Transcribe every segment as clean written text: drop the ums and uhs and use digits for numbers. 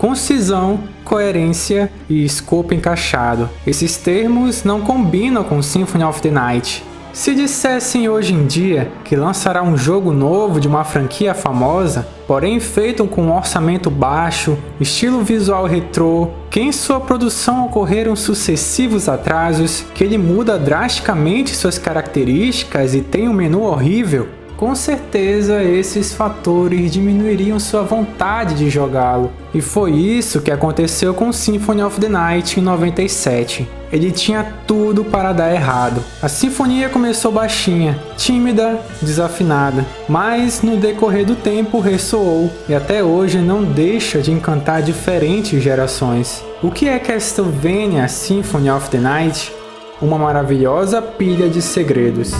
concisão, coerência e escopo encaixado. Esses termos não combinam com Symphony of the Night. Se dissessem hoje em dia que lançará um jogo novo de uma franquia famosa, porém feito com um orçamento baixo, estilo visual retrô, que em sua produção ocorreram sucessivos atrasos, que ele muda drasticamente suas características e tem um menu horrível, com certeza esses fatores diminuiriam sua vontade de jogá-lo. E foi isso que aconteceu com Symphony of the Night em 97. Ele tinha tudo para dar errado. A sinfonia começou baixinha, tímida, desafinada, mas no decorrer do tempo ressoou e até hoje não deixa de encantar diferentes gerações. O que é Castlevania Symphony of the Night? Uma maravilhosa pilha de segredos.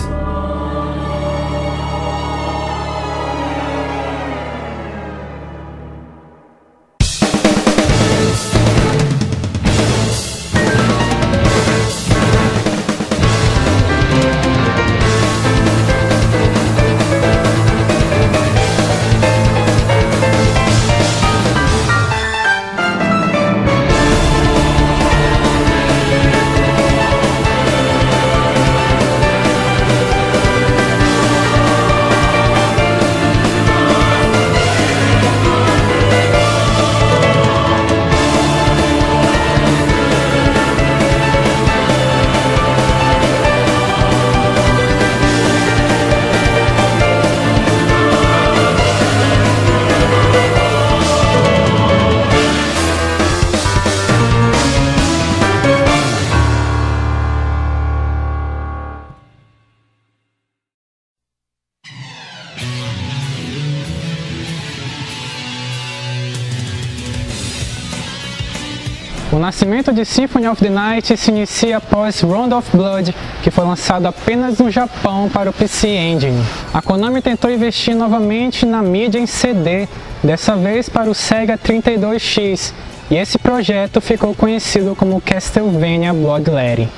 O nascimento de Symphony of the Night se inicia após Round of Blood, que foi lançado apenas no Japão para o PC Engine. A Konami tentou investir novamente na mídia em CD, dessa vez para o Sega 32X, e esse projeto ficou conhecido como Castlevania Bloodletting.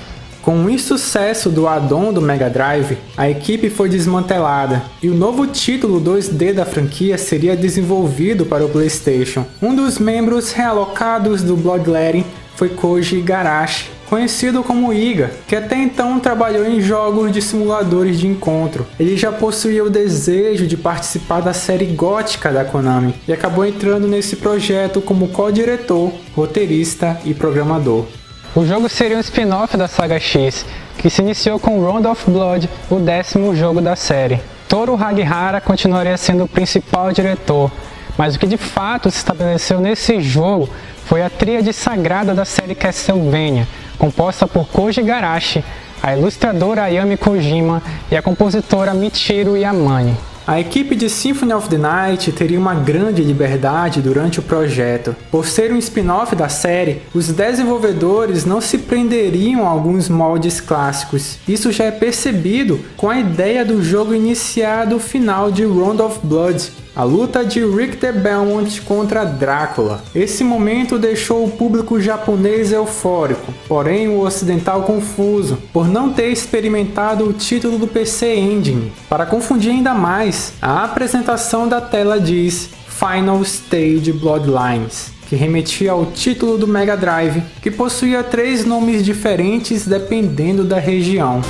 Com o insucesso do add-on do Mega Drive, a equipe foi desmantelada e o novo título 2D da franquia seria desenvolvido para o PlayStation. Um dos membros realocados do Bloodletting foi Koji Igarashi, conhecido como Iga, que até então trabalhou em jogos de simuladores de encontro. Ele já possuía o desejo de participar da série gótica da Konami e acabou entrando nesse projeto como co-diretor, roteirista e programador. O jogo seria um spin-off da saga X, que se iniciou com Round of Blood, o 10º jogo da série. Toru Hagihara continuaria sendo o principal diretor, mas o que de fato se estabeleceu nesse jogo foi a tríade sagrada da série Castlevania, composta por Koji Igarashi, a ilustradora Ayami Kojima e a compositora Michiru Yamane. A equipe de Symphony of the Night teria uma grande liberdade durante o projeto. Por ser um spin-off da série, os desenvolvedores não se prenderiam a alguns moldes clássicos. Isso já é percebido com a ideia do jogo iniciado final de Round of Blood, a luta de Richter Belmont contra Drácula. Esse momento deixou o público japonês eufórico, porém o ocidental confuso, por não ter experimentado o título do PC Engine. Para confundir ainda mais, a apresentação da tela diz Final Stage Bloodlines, que remetia ao título do Mega Drive, que possuía 3 nomes diferentes dependendo da região.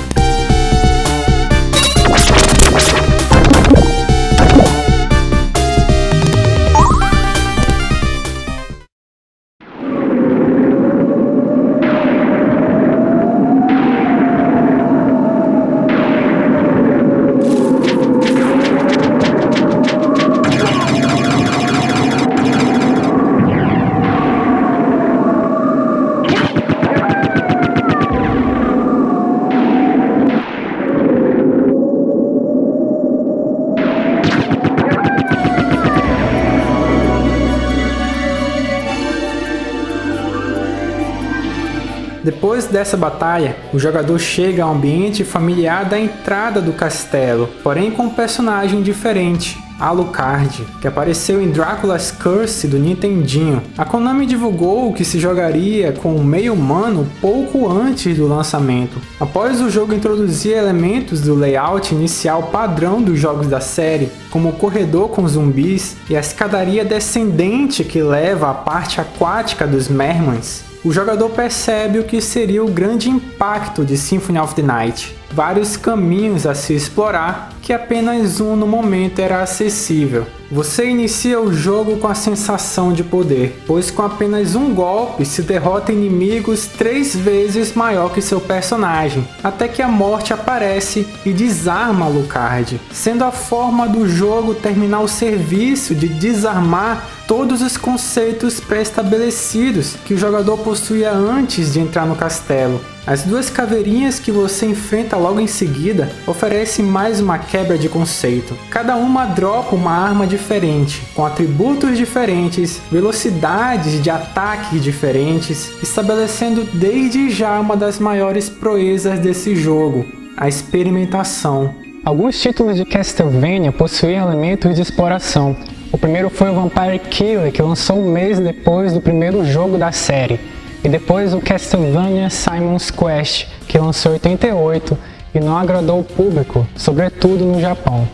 Depois dessa batalha, o jogador chega ao ambiente familiar da entrada do castelo, porém com um personagem diferente. Alucard, que apareceu em Dracula's Curse do Nintendinho. A Konami divulgou que se jogaria com um meio humano pouco antes do lançamento, após o jogo introduzir elementos do layout inicial padrão dos jogos da série, como o corredor com zumbis e a escadaria descendente que leva à parte aquática dos Mermans. O jogador percebe o que seria o grande impacto de Symphony of the Night. Vários caminhos a se explorar, que apenas um no momento era acessível. Você inicia o jogo com a sensação de poder, pois com apenas um golpe se derrota inimigos 3 vezes maior que seu personagem, até que a morte aparece e desarma Alucard, sendo a forma do jogo terminar o serviço de desarmar todos os conceitos pré-estabelecidos que o jogador possuía antes de entrar no castelo. As 2 caveirinhas que você enfrenta logo em seguida oferecem mais uma quebra de conceito. Cada uma dropa uma arma diferente, com atributos diferentes, velocidades de ataque diferentes, estabelecendo desde já uma das maiores proezas desse jogo, a experimentação. Alguns títulos de Castlevania possuíam elementos de exploração. O primeiro foi o Vampire Killer, que lançou um mês depois do primeiro jogo da série. E depois o Castlevania Simon's Quest, que lançou em 88 e não agradou o público, sobretudo no Japão.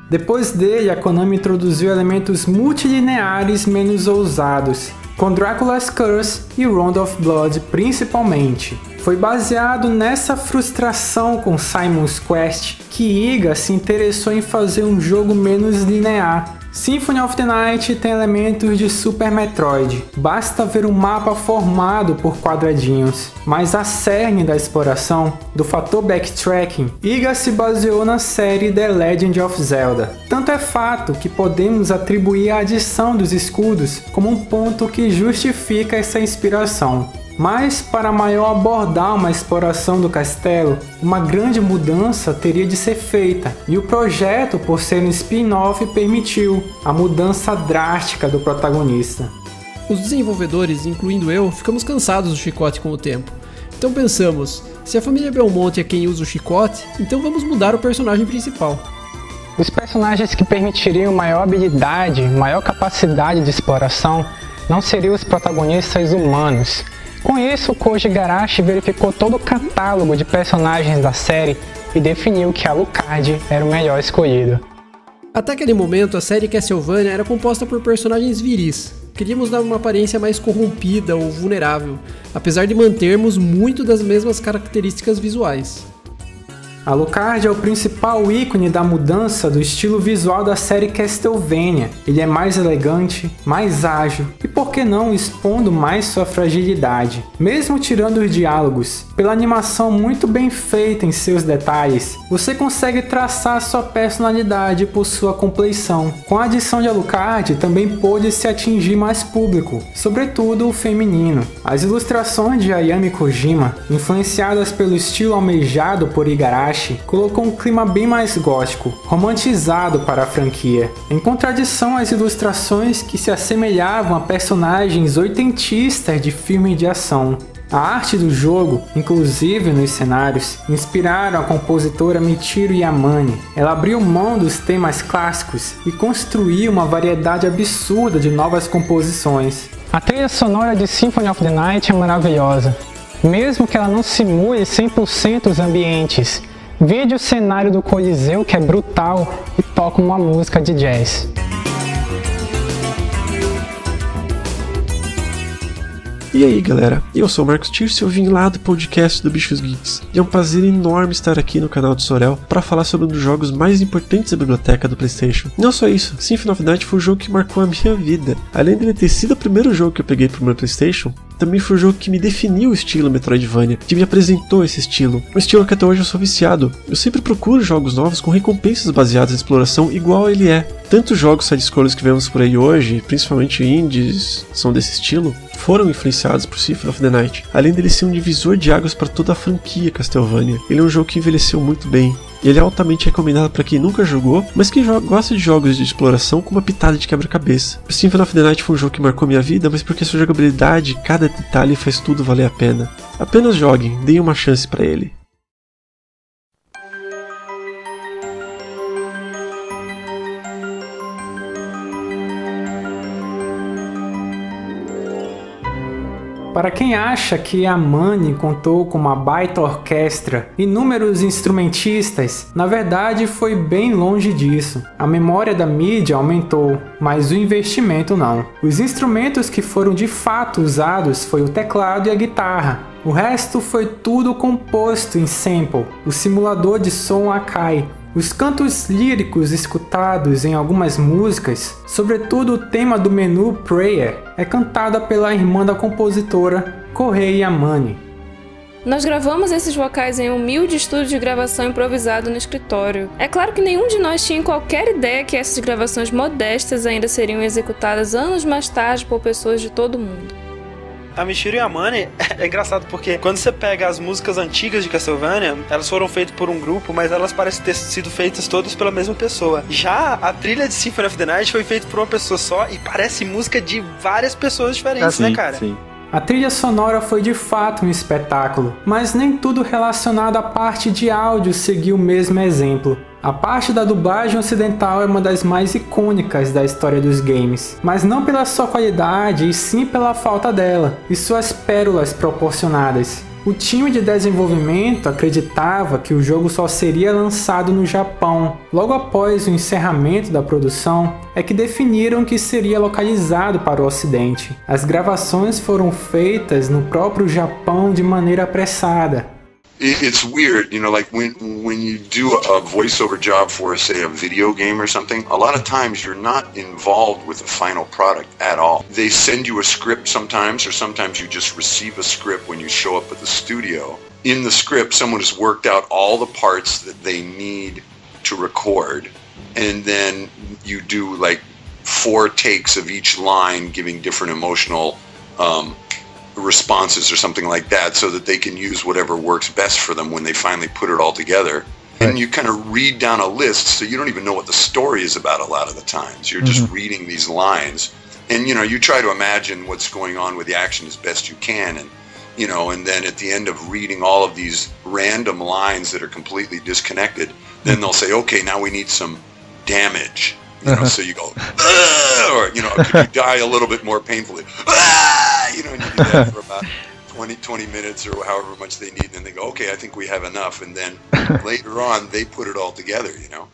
Depois dele, a Konami introduziu elementos multilineares menos ousados, com Dracula's Curse e Round of Blood principalmente. Foi baseado nessa frustração com Simon's Quest que Iga se interessou em fazer um jogo menos linear. Symphony of the Night tem elementos de Super Metroid, basta ver um mapa formado por quadradinhos, mas a cerne da exploração, do fator backtracking, Iga se baseou na série The Legend of Zelda. Tanto é fato que podemos atribuir a adição dos escudos como um ponto que justifica essa inspiração. Mas, para maior abordar uma exploração do castelo, uma grande mudança teria de ser feita, e o projeto, por ser um spin-off, permitiu a mudança drástica do protagonista. Os desenvolvedores, incluindo eu, ficamos cansados do chicote com o tempo. Então pensamos, se a família Belmonte é quem usa o chicote, então vamos mudar o personagem principal. Os personagens que permitiriam maior habilidade, maior capacidade de exploração, não seriam os protagonistas humanos. Com isso, Koji Igarashi verificou todo o catálogo de personagens da série e definiu que Alucard era o melhor escolhido. Até aquele momento, a série Castlevania era composta por personagens viris. Queríamos dar uma aparência mais corrompida ou vulnerável, apesar de mantermos muito das mesmas características visuais. Alucard é o principal ícone da mudança do estilo visual da série Castlevania. Ele é mais elegante, mais ágil e, por que não, expondo mais sua fragilidade. Mesmo tirando os diálogos, pela animação muito bem feita em seus detalhes, você consegue traçar sua personalidade por sua compleição. Com a adição de Alucard, também pôde se atingir mais público, sobretudo o feminino. As ilustrações de Ayami Kojima, influenciadas pelo estilo almejado por Igarashi, colocou um clima bem mais gótico, romantizado para a franquia, em contradição às ilustrações que se assemelhavam a personagens oitentistas de filmes de ação. A arte do jogo, inclusive nos cenários, inspiraram a compositora Michiru Yamane. Ela abriu mão dos temas clássicos e construiu uma variedade absurda de novas composições. A trilha sonora de Symphony of the Night é maravilhosa, mesmo que ela não simule 100% os ambientes. Veja o cenário do Coliseu, que é brutal, e toca uma música de jazz. E aí galera, eu sou o Marcos Tirso e eu vim lá do podcast do Bichos Geeks. E é um prazer enorme estar aqui no canal do Sorel para falar sobre um dos jogos mais importantes da biblioteca do PlayStation. Não só isso, Symphony of the Night foi o jogo que marcou a minha vida. Além dele ter sido o primeiro jogo que eu peguei pro meu PlayStation, também foi o jogo que me definiu o estilo Metroidvania, que me apresentou esse estilo. Um estilo que até hoje eu sou viciado. Eu sempre procuro jogos novos com recompensas baseadas em exploração igual ele é. Tantos jogos side-scrollers que vemos por aí hoje, principalmente indies, são desse estilo, foram influenciados por Symphony of the Night, além dele ser um divisor de águas para toda a franquia Castlevania. Ele é um jogo que envelheceu muito bem, e ele é altamente recomendado para quem nunca jogou, mas quem gosta de jogos de exploração com uma pitada de quebra-cabeça. Symphony of the Night foi um jogo que marcou minha vida, mas porque sua jogabilidade, cada detalhe faz tudo valer a pena. Apenas joguem, deem uma chance para ele. Para quem acha que Amane contou com uma baita orquestra, inúmeros instrumentistas, na verdade foi bem longe disso. A memória da mídia aumentou, mas o investimento não. Os instrumentos que foram de fato usados foi o teclado e a guitarra. O resto foi tudo composto em sample. O simulador de som Akai. Os cantos líricos escutados em algumas músicas, sobretudo o tema do menu Prayer, é cantada pela irmã da compositora, Kohei Amane. Nós gravamos esses vocais em um humilde estúdio de gravação improvisado no escritório. É claro que nenhum de nós tinha qualquer ideia que essas gravações modestas ainda seriam executadas anos mais tarde por pessoas de todo o mundo. A Michiru Yamane é engraçado porque quando você pega as músicas antigas de Castlevania, elas foram feitas por um grupo, mas elas parecem ter sido feitas todas pela mesma pessoa. Já a trilha de Symphony of the Night foi feita por uma pessoa só e parece música de várias pessoas diferentes, né, cara? Sim. A trilha sonora foi de fato um espetáculo, mas nem tudo relacionado à parte de áudio seguiu o mesmo exemplo. A parte da dublagem ocidental é uma das mais icônicas da história dos games, mas não pela sua qualidade e sim pela falta dela e suas pérolas proporcionadas. O time de desenvolvimento acreditava que o jogo só seria lançado no Japão. Logo após o encerramento da produção, é que definiram que seria localizado para o Ocidente. As gravações foram feitas no próprio Japão de maneira apressada. It's weird, you know, like when you do a voiceover job for, say, a video game or something, a lot of times you're not involved with the final product at all. They send you a script sometimes, or sometimes you just receive a script when you show up at the studio. In the script, someone has worked out all the parts that they need to record, and then you do like 4 takes of each line, giving different emotional responses or something like that, so that they can use whatever works best for them when they finally put it all together. And you kind of read down a list, so you don't even know what the story is about a lot of the times. You're just reading these lines, and you know, you try to imagine what's going on with the action as best you can, and you know, and then at the end of reading all of these random lines that are completely disconnected, then they'll say, okay, now we need some damage. You know, so you go, or, you know, you die a little bit more painfully, you know, and you do that for about 20 minutes or however much they need, and then they go, okay, I think we have enough, and then later on, they put it all together, you know.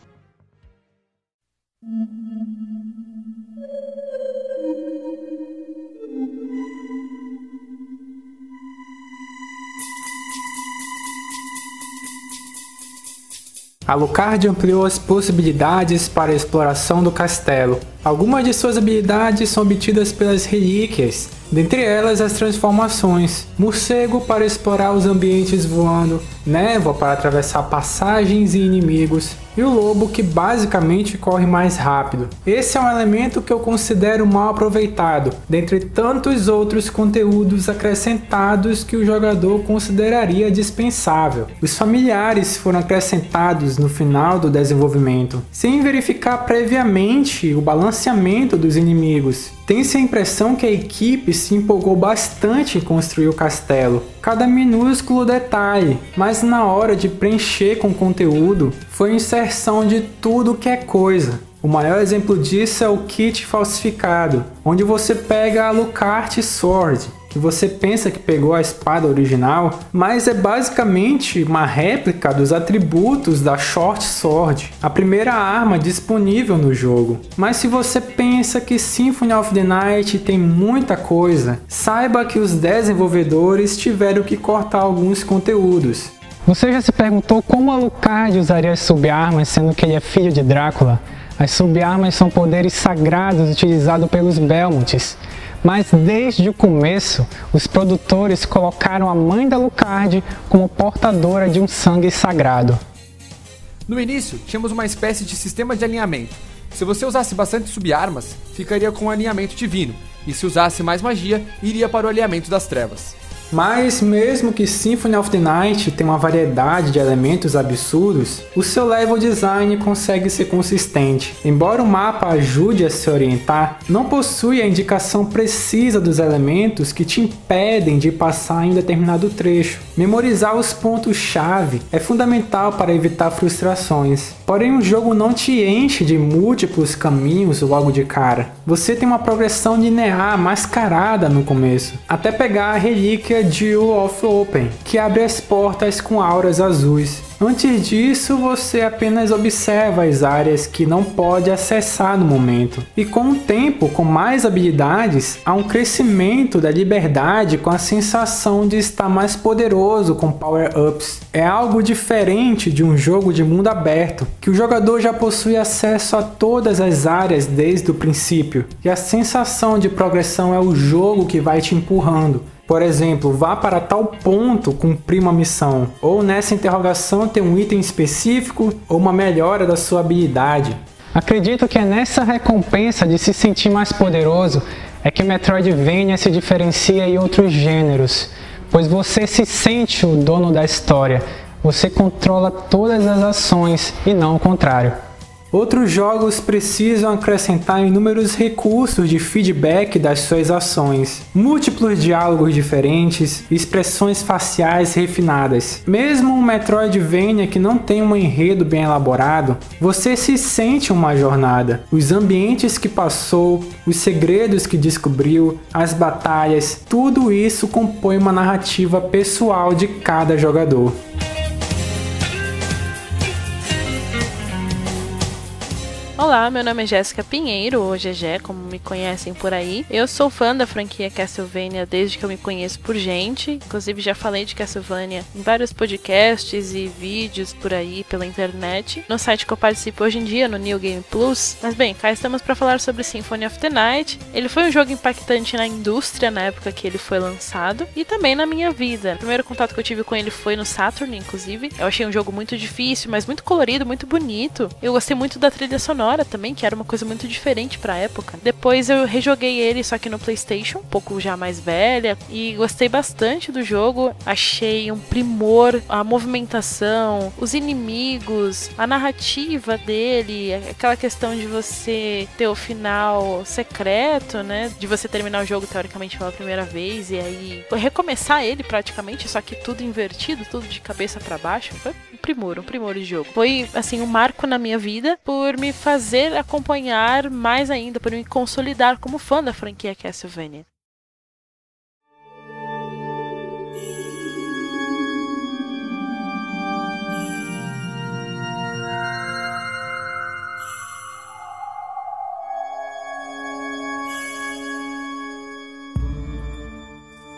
Alucard ampliou as possibilidades para a exploração do castelo. Algumas de suas habilidades são obtidas pelas relíquias, dentre elas as transformações, morcego para explorar os ambientes voando, névoa para atravessar passagens e inimigos, e o lobo que basicamente corre mais rápido. Esse é um elemento que eu considero mal aproveitado, dentre tantos outros conteúdos acrescentados que o jogador consideraria dispensável. Os familiares foram acrescentados no final do desenvolvimento, sem verificar previamente o balanceamento dos inimigos. Tem-se a impressão que a equipe se empolgou bastante em construir o castelo, cada minúsculo detalhe, mas na hora de preencher com conteúdo, foi a inserção de tudo que é coisa. O maior exemplo disso é o kit falsificado, onde você pega a Alucard Sword, que você pensa que pegou a espada original, mas é basicamente uma réplica dos atributos da Short Sword, a primeira arma disponível no jogo. Mas se você pensa que Symphony of the Night tem muita coisa, saiba que os desenvolvedores tiveram que cortar alguns conteúdos. Você já se perguntou como Alucard usaria as subarmas, sendo que ele é filho de Drácula? As subarmas são poderes sagrados utilizados pelos Belmonts. Mas desde o começo, os produtores colocaram a mãe da Alucard como portadora de um sangue sagrado. No início, tínhamos uma espécie de sistema de alinhamento. Se você usasse bastante subarmas, ficaria com o alinhamento divino, e se usasse mais magia, iria para o alinhamento das trevas. Mas mesmo que Symphony of the Night tenha uma variedade de elementos absurdos, o seu level design consegue ser consistente. Embora o mapa ajude a se orientar, não possui a indicação precisa dos elementos que te impedem de passar em um determinado trecho. Memorizar os pontos-chave é fundamental para evitar frustrações. Porém, o jogo não te enche de múltiplos caminhos logo de cara. Você tem uma progressão linear mascarada no começo, até pegar a relíquia Jewel of Open, que abre as portas com auras azuis. Antes disso, você apenas observa as áreas que não pode acessar no momento. E com o tempo, com mais habilidades, há um crescimento da liberdade com a sensação de estar mais poderoso com power-ups. É algo diferente de um jogo de mundo aberto, que o jogador já possui acesso a todas as áreas desde o princípio, e a sensação de progressão é o jogo que vai te empurrando. Por exemplo, vá para tal ponto cumprir uma missão, ou nessa interrogação ter um item específico ou uma melhora da sua habilidade. Acredito que é nessa recompensa de se sentir mais poderoso é que Metroidvania se diferencia em outros gêneros, pois você se sente o dono da história, você controla todas as ações e não o contrário. Outros jogos precisam acrescentar inúmeros recursos de feedback das suas ações, múltiplos diálogos diferentes, expressões faciais refinadas. Mesmo um Metroidvania que não tem um enredo bem elaborado, você se sente uma jornada. Os ambientes que passou, os segredos que descobriu, as batalhas, tudo isso compõe uma narrativa pessoal de cada jogador. Olá, meu nome é Jéssica Pinheiro, ou GG, como me conhecem por aí. Eu sou fã da franquia Castlevania desde que eu me conheço por gente. Inclusive já falei de Castlevania em vários podcasts e vídeos por aí pela internet. No site que eu participo hoje em dia, no New Game Plus. Mas bem, cá estamos para falar sobre Symphony of the Night. Ele foi um jogo impactante na indústria na época que ele foi lançado e também na minha vida. O primeiro contato que eu tive com ele foi no Saturn, inclusive. Eu achei um jogo muito difícil, mas muito colorido, muito bonito. Eu gostei muito da trilha sonora também, que era uma coisa muito diferente pra época. Depois eu rejoguei ele, só que no PlayStation, um pouco já mais velha, e gostei bastante do jogo. Achei um primor, a movimentação, os inimigos, a narrativa dele, aquela questão de você ter o final secreto, né? De você terminar o jogo teoricamente pela primeira vez e aí recomeçar ele praticamente, só que tudo invertido, tudo de cabeça pra baixo. Foi um primor de jogo. Foi, assim, um marco na minha vida por me fazer acompanhar mais ainda, por me consolidar como fã da franquia Castlevania.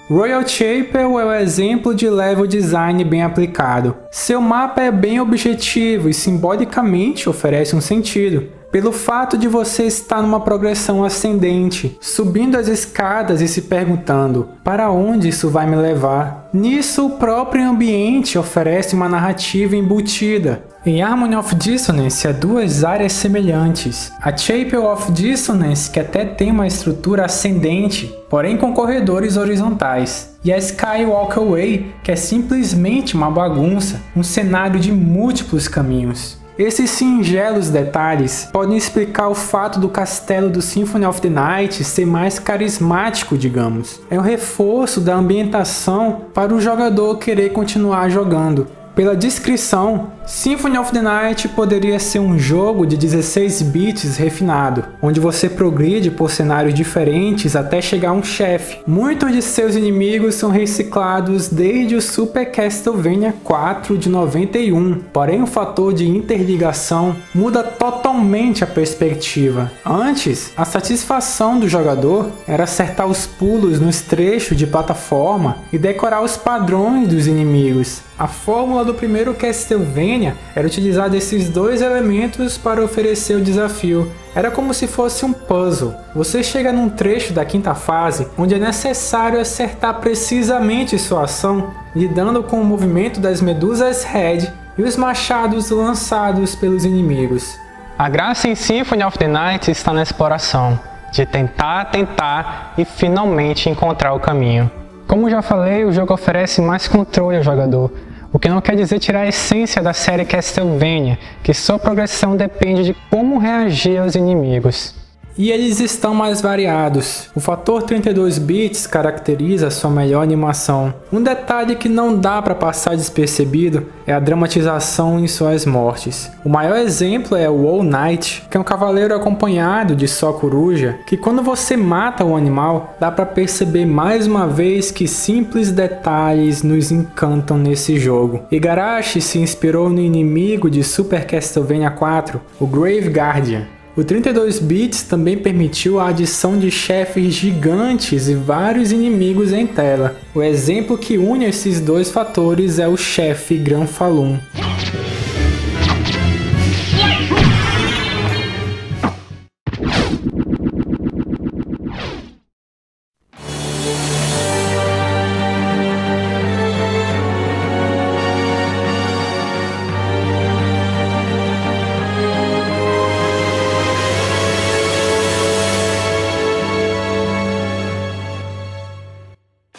Royal Chapel é o exemplo de level design bem aplicado. Seu mapa é bem objetivo e simbolicamente oferece um sentido. Pelo fato de você estar numa progressão ascendente, subindo as escadas e se perguntando, para onde isso vai me levar? Nisso, o próprio ambiente oferece uma narrativa embutida. Em Harmony of Dissonance há duas áreas semelhantes. A Chapel of Dissonance, que até tem uma estrutura ascendente, porém com corredores horizontais. E a Skywalkway, que é simplesmente uma bagunça, um cenário de múltiplos caminhos. Esses singelos detalhes podem explicar o fato do castelo do Symphony of the Night ser mais carismático, digamos. É um reforço da ambientação para o jogador querer continuar jogando. Pela descrição, Symphony of the Night poderia ser um jogo de 16 bits refinado, onde você progride por cenários diferentes até chegar a um chefe. Muitos de seus inimigos são reciclados desde o Super Castlevania 4 de 91, porém o fator de interligação muda totalmente a perspectiva. Antes, a satisfação do jogador era acertar os pulos nos trechos de plataforma e decorar os padrões dos inimigos. A fórmula do primeiro Castlevania era utilizar esses dois elementos para oferecer o desafio. Era como se fosse um puzzle. Você chega num trecho da quinta fase, onde é necessário acertar precisamente sua ação, lidando com o movimento das medusas Red e os machados lançados pelos inimigos. A graça em Symphony of the Night está na exploração, de tentar e finalmente encontrar o caminho. Com Como já falei, o jogo oferece mais controle ao jogador, o que não quer dizer tirar a essência da série Castlevania, que sua progressão depende de como reagir aos inimigos. E eles estão mais variados. O fator 32 bits caracteriza sua melhor animação. Um detalhe que não dá para passar despercebido é a dramatização em suas mortes. O maior exemplo é o All Knight, que é um cavaleiro acompanhado de sua coruja, que quando você mata o animal, dá para perceber mais uma vez que simples detalhes nos encantam nesse jogo. Igarashi se inspirou no inimigo de Super Castlevania 4, o Grave Guardian. O 32 bits também permitiu a adição de chefes gigantes e vários inimigos em tela. O exemplo que une esses dois fatores é o chefe Gran Falun.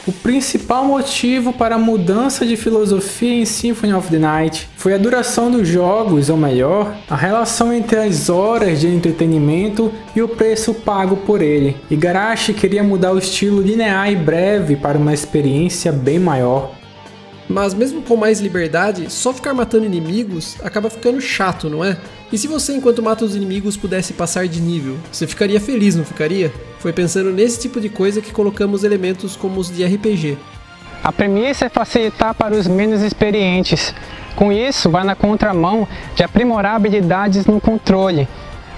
O principal motivo para a mudança de filosofia em Symphony of the Night foi a duração dos jogos, ou melhor, a relação entre as horas de entretenimento e o preço pago por ele. Igarashi queria mudar o estilo linear e breve para uma experiência bem maior. Mas mesmo com mais liberdade, só ficar matando inimigos acaba ficando chato, não é? E se você, enquanto mata os inimigos, pudesse passar de nível, você ficaria feliz, não ficaria? Foi pensando nesse tipo de coisa que colocamos elementos como os de RPG. A premissa é facilitar para os menos experientes. Com isso, vai na contramão de aprimorar habilidades no controle.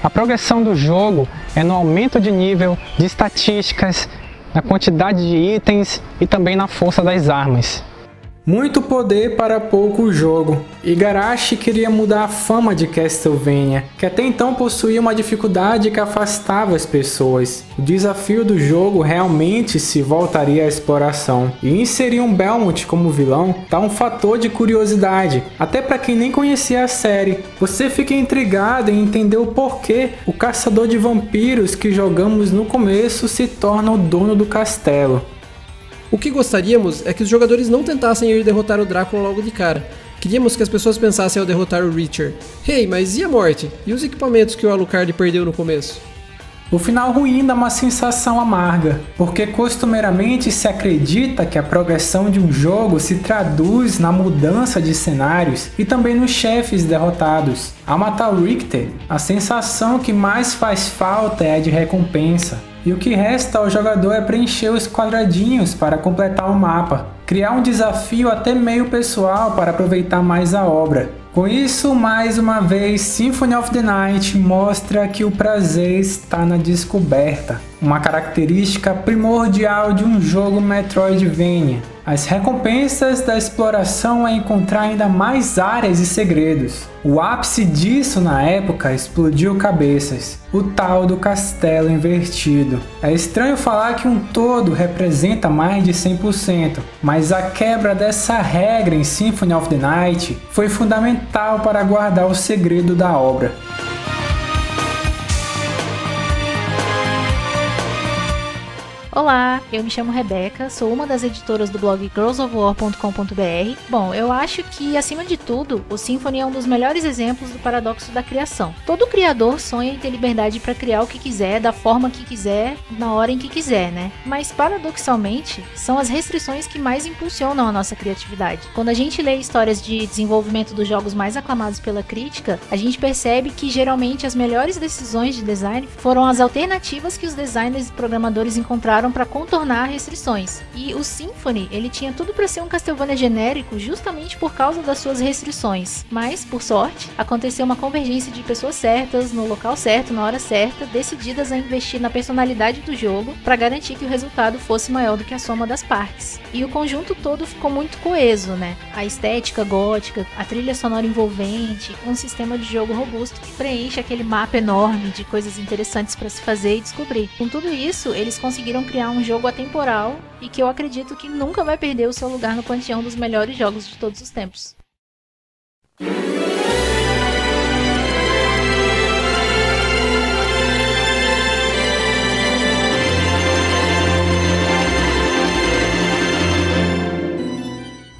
A progressão do jogo é no aumento de nível, de estatísticas, na quantidade de itens e também na força das armas. Muito poder para pouco jogo. Igarashi queria mudar a fama de Castlevania, que até então possuía uma dificuldade que afastava as pessoas. O desafio do jogo realmente se voltaria à exploração, e inserir um Belmont como vilão dá um fator de curiosidade, até para quem nem conhecia a série. Você fica intrigado em entender o porquê o caçador de vampiros que jogamos no começo se torna o dono do castelo. O que gostaríamos é que os jogadores não tentassem ir derrotar o Drácula logo de cara. Queríamos que as pessoas pensassem ao derrotar o Reacher: "Hey, mas e a morte? E os equipamentos que o Alucard perdeu no começo?" O final ruim dá uma sensação amarga, porque costumeiramente se acredita que a progressão de um jogo se traduz na mudança de cenários e também nos chefes derrotados. Ao matar o Richter, a sensação que mais faz falta é a de recompensa. E o que resta ao jogador é preencher os quadradinhos para completar o mapa, criar um desafio até meio pessoal para aproveitar mais a obra. Com isso, mais uma vez, Symphony of the Night mostra que o prazer está na descoberta, uma característica primordial de um jogo Metroidvania. As recompensas da exploração é encontrar ainda mais áreas e segredos. O ápice disso na época explodiu cabeças, o tal do castelo invertido. É estranho falar que um todo representa mais de 100%, mas a quebra dessa regra em Symphony of the Night foi fundamental para guardar o segredo da obra. Olá, eu me chamo Rebeca, sou uma das editoras do blog girlsofwar.com.br. Bom, eu acho que, acima de tudo, o Symphony é um dos melhores exemplos do paradoxo da criação. Todo criador sonha em ter liberdade para criar o que quiser, da forma que quiser, na hora em que quiser, né? Mas, paradoxalmente, são as restrições que mais impulsionam a nossa criatividade. Quando a gente lê histórias de desenvolvimento dos jogos mais aclamados pela crítica, a gente percebe que, geralmente, as melhores decisões de design foram as alternativas que os designers e programadores encontraram para contornar restrições. E o Symphony, ele tinha tudo para ser um Castlevania genérico justamente por causa das suas restrições. Mas, por sorte, aconteceu uma convergência de pessoas certas, no local certo, na hora certa, decididas a investir na personalidade do jogo para garantir que o resultado fosse maior do que a soma das partes. E o conjunto todo ficou muito coeso, né? A estética gótica, a trilha sonora envolvente, um sistema de jogo robusto que preenche aquele mapa enorme de coisas interessantes para se fazer e descobrir. Com tudo isso, eles conseguiram criar um jogo atemporal e que eu acredito que nunca vai perder o seu lugar no panteão dos melhores jogos de todos os tempos.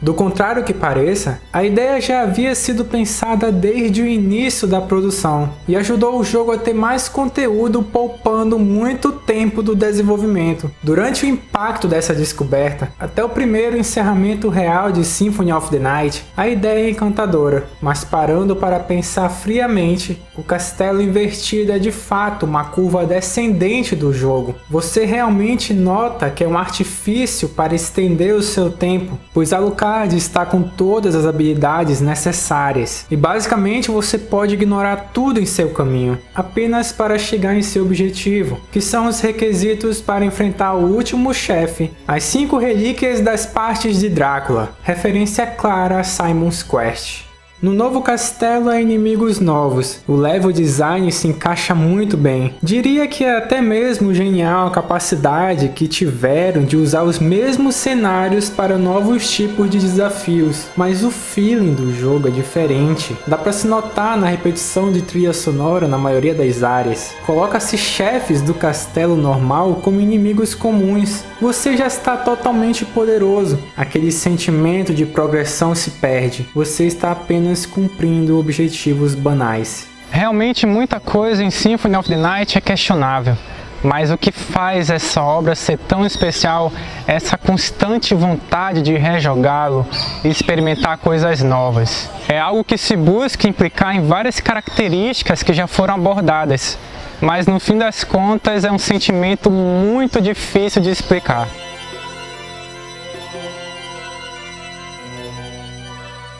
Do contrário que pareça, a ideia já havia sido pensada desde o início da produção e ajudou o jogo a ter mais conteúdo, poupando muito tempo do desenvolvimento. Durante o impacto dessa descoberta, até o primeiro encerramento real de Symphony of the Night, a ideia é encantadora, mas parando para pensar friamente, o castelo invertido é de fato uma curva descendente do jogo. Você realmente nota que é um artifício para estender o seu tempo, pois Alucard está com todas as habilidades necessárias e basicamente você pode ignorar tudo em seu caminho, apenas para chegar em seu objetivo, que são os requisitos para enfrentar o último chefe, as 5 relíquias das partes de Drácula, referência clara a Simon's Quest. No novo castelo há inimigos novos, o level design se encaixa muito bem. Diria que é até mesmo genial a capacidade que tiveram de usar os mesmos cenários para novos tipos de desafios, mas o feeling do jogo é diferente. Dá para se notar na repetição de trilha sonora na maioria das áreas. Coloca-se chefes do castelo normal como inimigos comuns. Você já está totalmente poderoso. Aquele sentimento de progressão se perde. Você está apenas cumprindo objetivos banais. Realmente muita coisa em Symphony of the Night é questionável, mas o que faz essa obra ser tão especial é essa constante vontade de rejogá-lo e experimentar coisas novas. É algo que se busca implicar em várias características que já foram abordadas, mas no fim das contas é um sentimento muito difícil de explicar.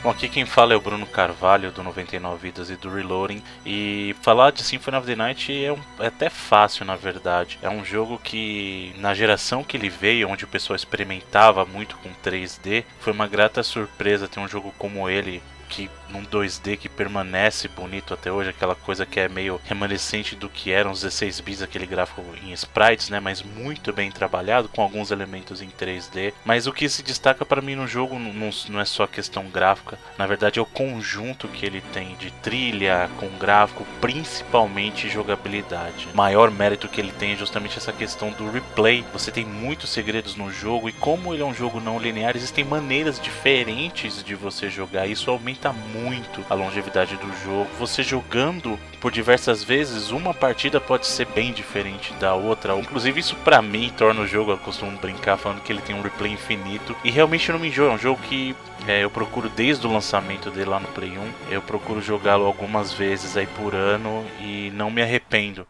Bom, aqui quem fala é o Bruno Carvalho, do 99 Vidas e do Reloading. E falar de Symphony of the Night é até fácil, na verdade. É um jogo que, na geração que ele veio, onde o pessoal experimentava muito com 3D, foi uma grata surpresa ter um jogo como ele, que num 2D que permanece bonito até hoje, aquela coisa que é meio remanescente do que eram os 16 bits, aquele gráfico em sprites, né, mas muito bem trabalhado, com alguns elementos em 3D. Mas o que se destaca para mim no jogo não é só a questão gráfica, na verdade é o conjunto que ele tem de trilha com gráfico, principalmente jogabilidade. O maior mérito que ele tem é justamente essa questão do replay. Você tem muitos segredos no jogo e como ele é um jogo não linear, existem maneiras diferentes de você jogar. Isso aumenta muito a longevidade do jogo. Você jogando por diversas vezes, uma partida pode ser bem diferente da outra. Inclusive isso pra mim torna o jogo, eu costumo brincar falando que ele tem um replay infinito. E realmente não me enjoa, é um jogo que eu procuro desde o lançamento dele lá no Play 1. Eu procuro jogá-lo algumas vezes aí por ano e não me arrependo.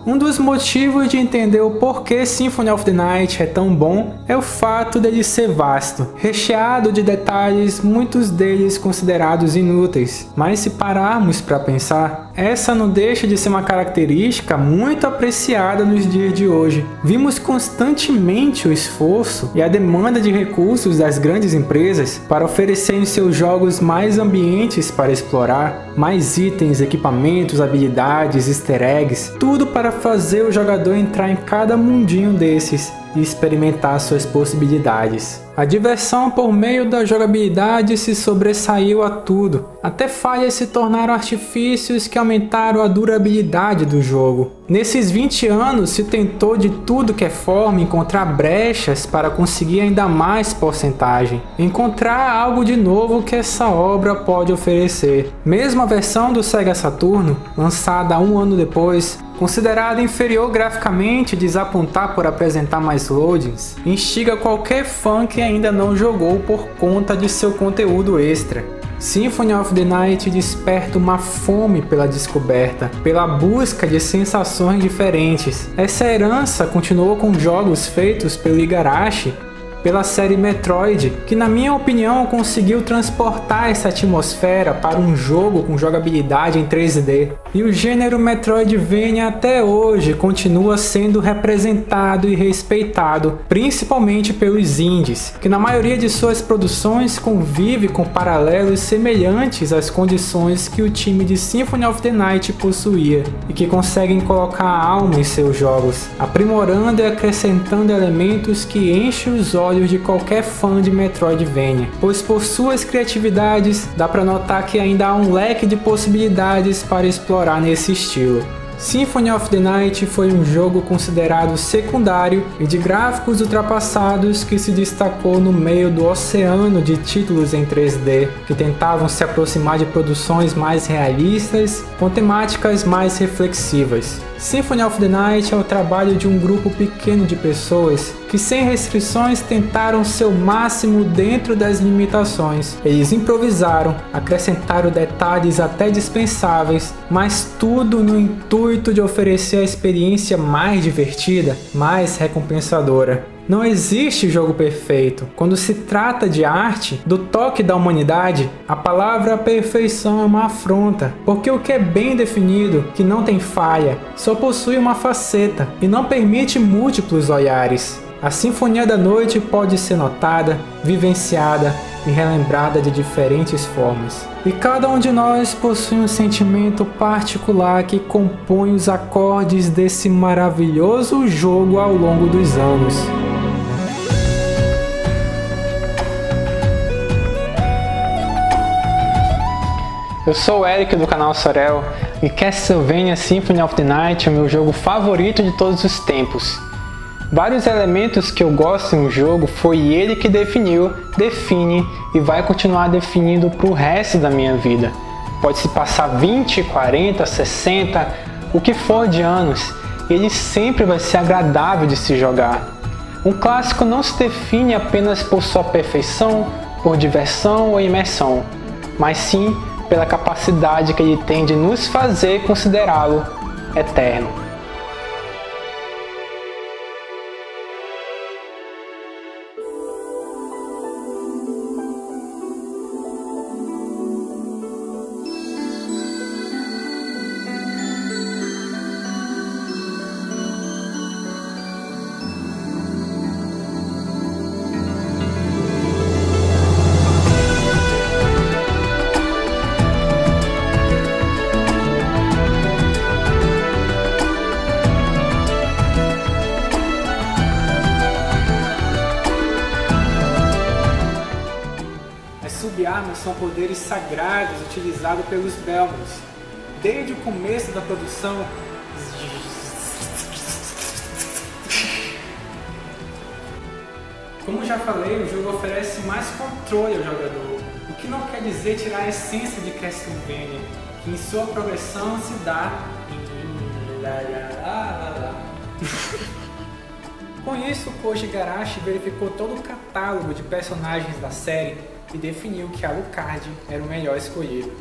Um dos motivos de entender o porquê Symphony of the Night é tão bom é o fato dele ser vasto, recheado de detalhes, muitos deles considerados inúteis. Mas se pararmos para pensar, essa não deixa de ser uma característica muito apreciada nos dias de hoje. Vimos constantemente o esforço e a demanda de recursos das grandes empresas para oferecer em seus jogos mais ambientes para explorar, mais itens, equipamentos, habilidades, easter eggs, tudo para fazer o jogador entrar em cada mundinho desses e experimentar suas possibilidades. A diversão por meio da jogabilidade se sobressaiu a tudo. Até falhas se tornaram artifícios que aumentaram a durabilidade do jogo. Nesses 20 anos se tentou de tudo que é forma encontrar brechas para conseguir ainda mais porcentagem. Encontrar algo de novo que essa obra pode oferecer. Mesmo a versão do Sega Saturno, lançada 1 ano depois, considerada inferior graficamente e desapontar por apresentar mais loadings, instiga qualquer fã que ainda não jogou por conta de seu conteúdo extra. Symphony of the Night desperta uma fome pela descoberta, pela busca de sensações diferentes. Essa herança continuou com jogos feitos pelo Igarashi, pela série Metroid, que na minha opinião conseguiu transportar essa atmosfera para um jogo com jogabilidade em 3D. E o gênero Metroidvania até hoje continua sendo representado e respeitado, principalmente pelos indies, que na maioria de suas produções convive com paralelos semelhantes às condições que o time de Symphony of the Night possuía, e que conseguem colocar alma em seus jogos, aprimorando e acrescentando elementos que enchem os olhos de qualquer fã de Metroidvania, pois por suas criatividades dá para notar que ainda há um leque de possibilidades para explorar nesse estilo. Symphony of the Night foi um jogo considerado secundário e de gráficos ultrapassados que se destacou no meio do oceano de títulos em 3D, que tentavam se aproximar de produções mais realistas, com temáticas mais reflexivas. Symphony of the Night é o trabalho de um grupo pequeno de pessoas que, sem restrições, tentaram seu máximo dentro das limitações. Eles improvisaram, acrescentaram detalhes até dispensáveis, mas tudo no intuito de oferecer a experiência mais divertida, mais recompensadora. Não existe jogo perfeito. Quando se trata de arte, do toque da humanidade, a palavra perfeição é uma afronta, porque o que é bem definido, que não tem falha, só possui uma faceta e não permite múltiplos olhares. A Sinfonia da Noite pode ser notada, vivenciada e relembrada de diferentes formas. E cada um de nós possui um sentimento particular que compõe os acordes desse maravilhoso jogo ao longo dos anos. Eu sou o Eric do canal Sorel e Castlevania Symphony of the Night é o meu jogo favorito de todos os tempos. Vários elementos que eu gosto em um jogo foi ele que definiu, define e vai continuar definindo para o resto da minha vida. Pode se passar 20, 40, 60, o que for de anos, ele sempre vai ser agradável de se jogar. Um clássico não se define apenas por sua perfeição, por diversão ou imersão, mas sim pela capacidade que ele tem de nos fazer considerá-lo eterno. Sub-armas são poderes sagrados utilizados pelos Belmont. Desde o começo da produção, como já falei, o jogo oferece mais controle ao jogador, o que não quer dizer tirar a essência de Castlevania, que em sua progressão se dá em Com isso, Koji Igarashi verificou todo o catálogo de personagens da série e definiu que Alucard era o melhor escolhido.